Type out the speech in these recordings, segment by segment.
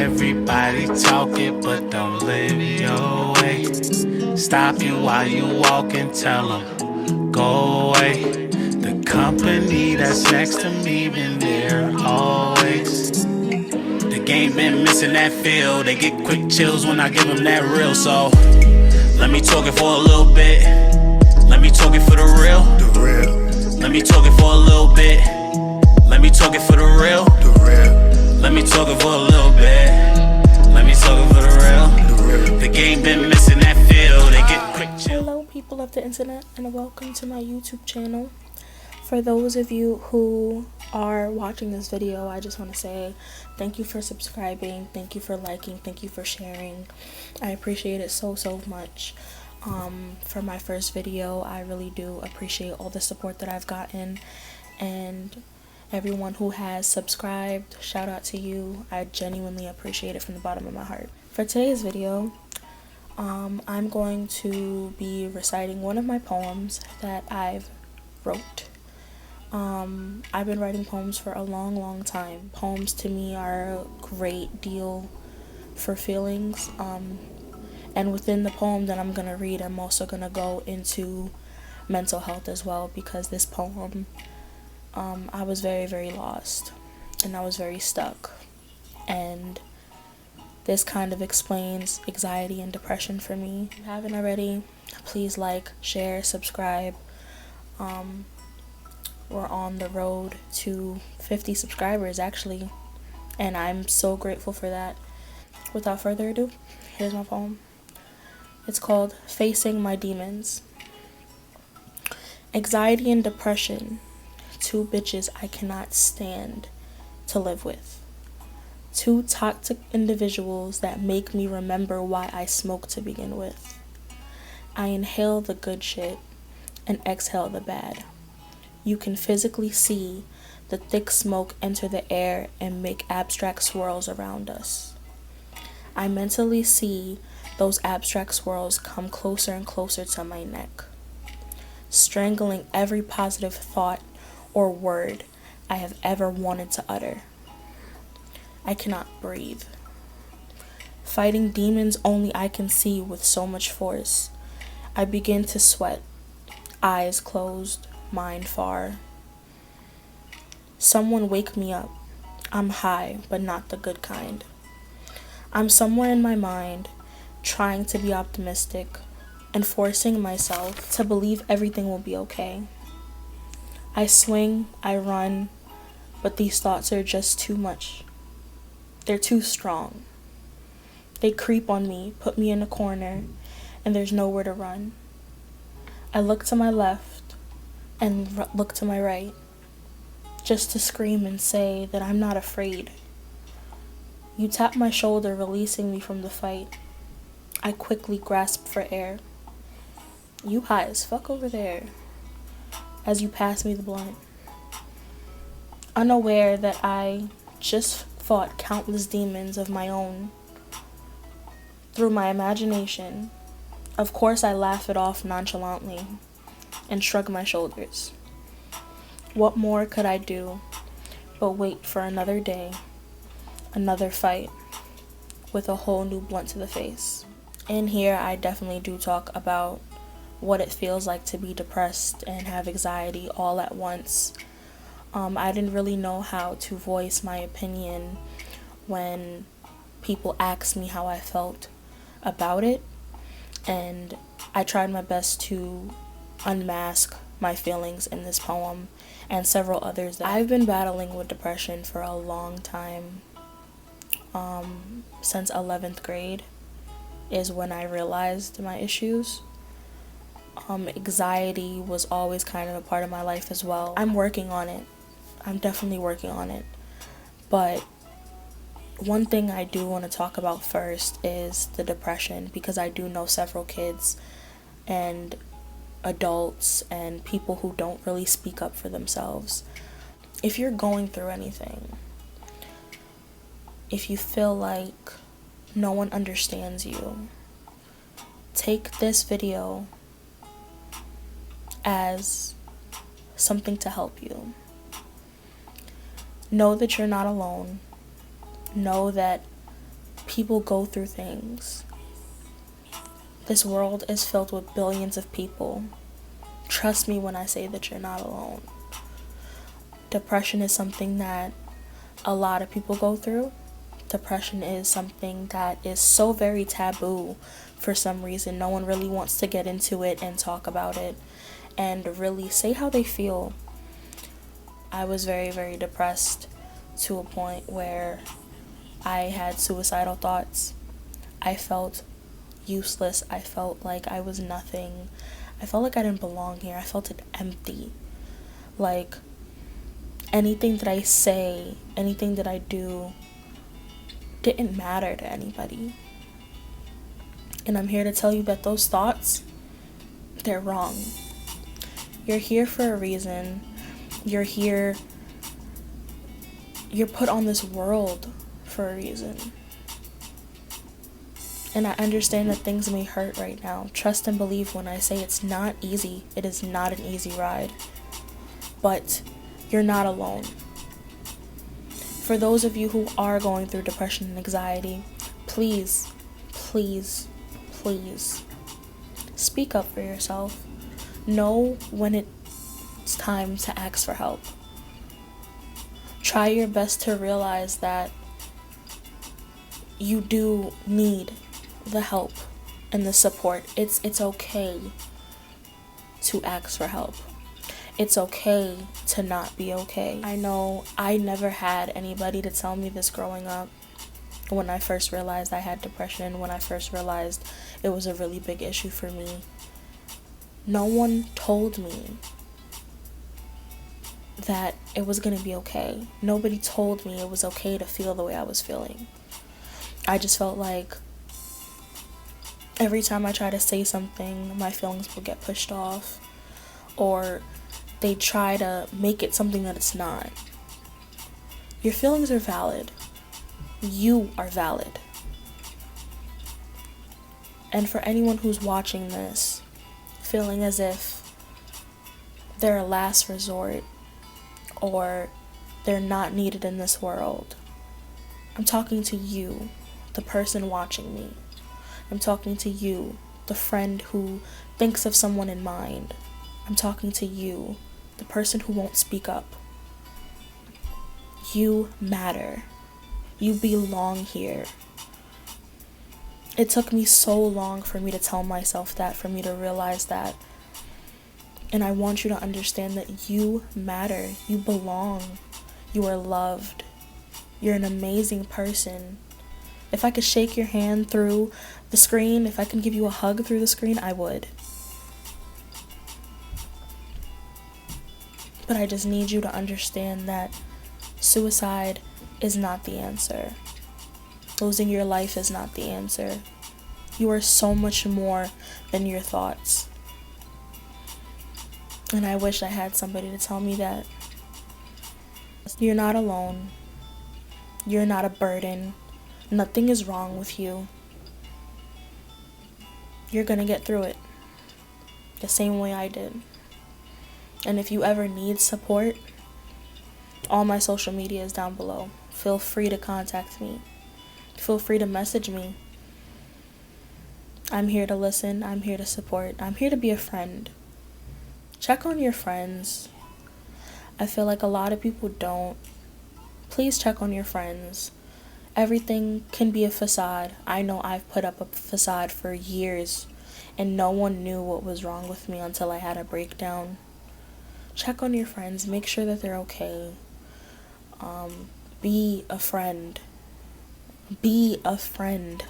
Everybody talking, but don't live your way. Stop you while you walk and tell them, go away. The company that's next to me been there always. The game been missing that feel. They get quick chills when I give them that real. So let me talk it for a little bit. Let me talk it for the real. Let me talk it for a little bit. Let me talk it for the real. Let me talk it for a little bit. Let me talk it for the real. The game been missing that feel. They get quick chill. Hello people of the internet, and welcome to my YouTube channel. For those of you who are watching this video, I just want to say thank you for subscribing, thank you for liking, thank you for sharing. I appreciate it so much. For my first video, I really do appreciate all the support that I've gotten, and everyone who has subscribed, shout out to you. I genuinely appreciate it from the bottom of my heart. For today's video, I'm going to be reciting one of my poems that I've wrote. I've been writing poems for a long time. Poems to me are a great deal for feelings. And within the poem that I'm going to read, I'm also going to go into mental health as well, because this poem, I was very lost, and I was very stuck. And this kind of explains anxiety and depression for me. If you haven't already, please like, share, subscribe. We're on the road to 50 subscribers actually, and I'm so grateful for that. Without further ado, here's my poem. It's called Facing My Demons. Anxiety and depression, two bitches I cannot stand to live with. Two toxic individuals that make me remember why I smoke to begin with. I inhale the good shit and exhale the bad. You can physically see the thick smoke enter the air and make abstract swirls around us. I mentally see those abstract swirls come closer and closer to my neck, strangling every positive thought or word I have ever wanted to utter. I cannot breathe. Fighting demons only I can see with so much force. I begin to sweat, eyes closed, mind far. Someone wake me up. I'm high, but not the good kind. I'm somewhere in my mind, trying to be optimistic and forcing myself to believe everything will be okay. I swing, I run, but these thoughts are just too much. They're too strong. They creep on me, put me in a corner, and there's nowhere to run. I look to my left and look to my right, just to scream and say that I'm not afraid. You tap my shoulder, releasing me from the fight. I quickly grasp for air. You high as fuck over there, as you pass me the blunt. Unaware that I just fought countless demons of my own through my imagination. Of course I laugh it off nonchalantly and shrug my shoulders. What more could I do but wait for another day, another fight, with a whole new blunt to the face? In here, I definitely do talk about what it feels like to be depressed and have anxiety all at once. I didn't really know how to voice my opinion when people asked me how I felt about it, and I tried my best to unmask my feelings in this poem and several others. I've been battling with depression for a long time. Since 11th grade is when I realized my issues. Anxiety was always kind of a part of my life as well. I'm working on it. I'm definitely working on it. But one thing I do want to talk about first is the depression, because I do know several kids and adults and people who don't really speak up for themselves. If you're going through anything, if you feel like no one understands you, take this video as something to help you. Know that you're not alone. Know that People go through things. This world is filled with billions of people. Trust me when I say that you're not alone. Depression is something that a lot of people go through. Depression is something that is so very taboo for some reason. No one really wants to get into it and talk about it and really say how they feel. I was very, very depressed to a point where I had suicidal thoughts. I felt useless. I felt like I was nothing. I felt like I didn't belong here. I felt it empty. Like anything that I say, anything that I do didn't matter to anybody. And I'm here to tell you that those thoughts, they're wrong. You're here for a reason. You're here, you're put on this world for a reason. And I understand that things may hurt right now. Trust and believe when I say it's not easy. It is not an easy ride. But you're not alone. For those of you who are going through depression and anxiety, please, please, please speak up for yourself. Know when it's time to ask for help. Try your best to realize that you do need the help and the support. It's okay to ask for help. It's okay to not be okay. I know I never had anybody to tell me this growing up. When I first realized I had depression, when I first realized it was a really big issue for me, no one told me that it was going to be okay. Nobody told me it was okay to feel the way I was feeling. I just felt like every time I try to say something, my feelings will get pushed off, or they try to make it something that it's not. Your feelings are valid. You are valid. And for anyone who's watching this, feeling as if they're a last resort or they're not needed in this world, I'm talking to you, the person watching me. I'm talking to you, the friend who thinks of someone in mind. I'm talking to you, the person who won't speak up. You matter. You belong here. It took me so long for me to tell myself that, for me to realize that. And I want you to understand that you matter. You belong. You are loved. You're an amazing person. If I could shake your hand through the screen, if I could give you a hug through the screen, I would. But I just need you to understand that suicide is not the answer. Losing your life is not the answer. You are so much more than your thoughts. And I wish I had somebody to tell me that. You're not alone. You're not a burden. Nothing is wrong with you. You're gonna get through it the same way I did. And if you ever need support, all my social media is down below. Feel free to contact me. Feel free to message me. I'm here to listen. I'm here to support. I'm here to be a friend. Check on your friends. I feel like a lot of people don't. Please check on your friends. Everything can be a facade. I know I've put up a facade for years, and no one knew what was wrong with me until I had a breakdown. Check on your friends. Make sure that they're okay. Be a friend. Be a friend.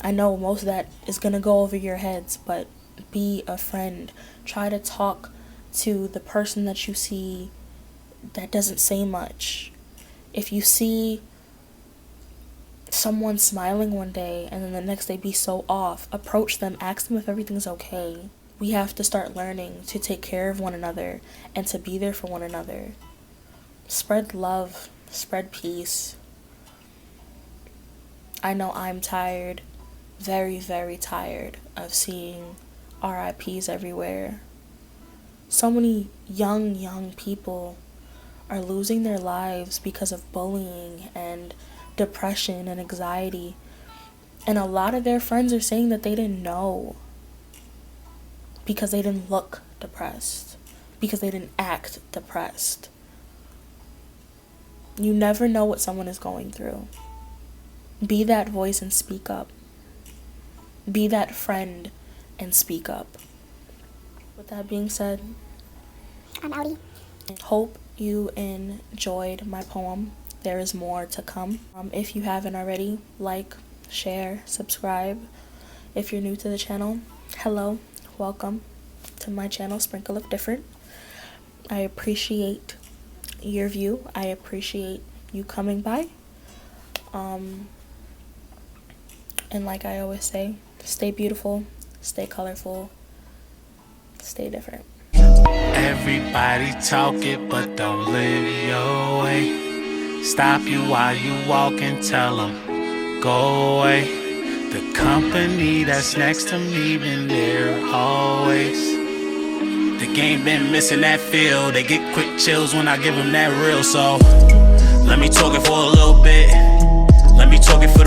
I know most of that is going to go over your heads, but be a friend. Try to talk to the person that you see that doesn't say much. If you see someone smiling one day and then the next day be so off, approach them, ask them if everything's okay. We have to start learning to take care of one another and to be there for one another. Spread love, spread peace. I know I'm tired, very, very tired of seeing RIPs everywhere. So many young people are losing their lives because of bullying and depression and anxiety. And a lot of their friends are saying that they didn't know because they didn't look depressed, because they didn't act depressed. You never know what someone is going through. Be that voice and speak up. Be that friend and speak up. With that being said, I'm outie. Hope you enjoyed my poem. There is more to come. If you haven't already, like, share, subscribe. If you're new to the channel, hello, welcome to my channel, Sprinkle of Different. I appreciate your view. I appreciate you coming by. And like I always say, stay beautiful, stay colorful, stay different. Everybody talk it, but don't live your way. Stop you while you walk and tell them, go away. The company that's next to me been there always. The game been missing that feel. They get quick chills when I give them that real. So let me talk it for a little bit. Let me talk it for the